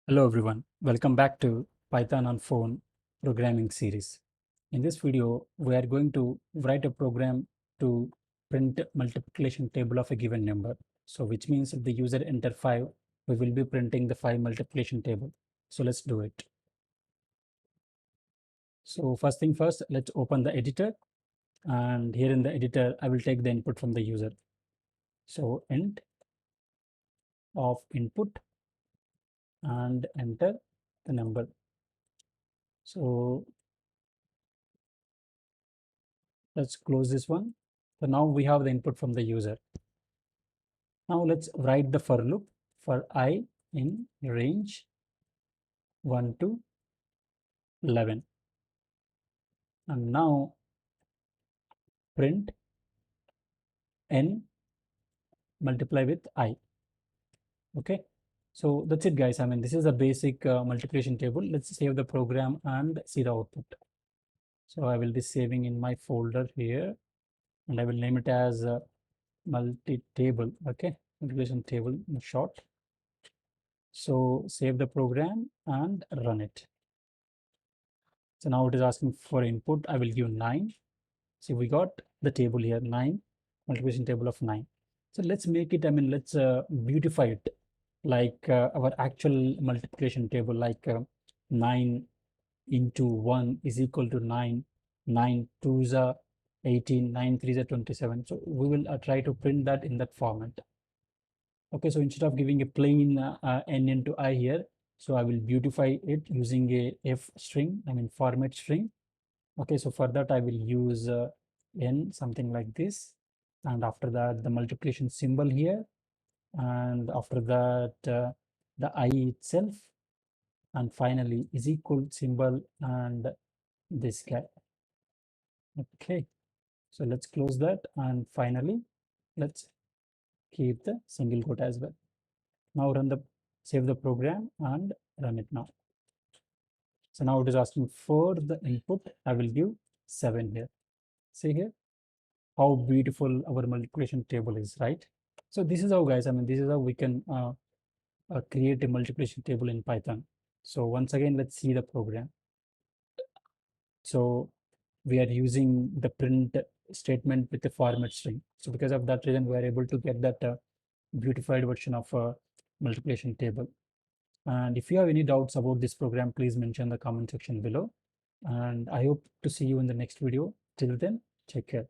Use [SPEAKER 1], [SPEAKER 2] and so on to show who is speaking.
[SPEAKER 1] Hello everyone, welcome back to Python on Phone programming series. In this video, we are going to write a program to print multiplication table of a given number. So which means if the user enter 5, we will be printing the 5 multiplication table. So let's do it. So first thing first, let's open the editor, and here in the editor, I will take the input from the user. So int of input and enter the number. So let's close this one. So now we have the input from the user. Now let's write the for loop for I in range 1 to 11. And now print n multiply with I. Okay. So that's it, guys. I mean, this is a basic multiplication table. Let's save the program and see the output. So I will be saving in my folder here, and I will name it as multi-table. Okay, multiplication table in short. So save the program and run it. So now it is asking for input. I will give 9. See, we got the table here, 9, multiplication table of 9. So let's make it, I mean, let's beautify it like our actual multiplication table, like 9 into 1 is equal to 9, 9 2s are 18, 9 3s are 27. So we will try to print that in that format. Okay, so instead of giving a plain n into I here, so I will beautify it using a f string, I mean format string. Okay, so for that I will use n something like this, and after that the multiplication symbol here, and after that the I itself, and finally is equal symbol and this guy. Okay, so let's close that, and finally let's keep the single quote as well. Now save the program and run it now. So now it is asking for the input. I will give 7 here. See here how beautiful our multiplication table is, right? So this is how, guys, I mean, this is how we can create a multiplication table in Python. So once again, let's see the program. So we are using the print statement with the format string. So because of that reason, we are able to get that beautified version of a multiplication table. And if you have any doubts about this program, please mention in the comment section below. And I hope to see you in the next video. Till then, take care.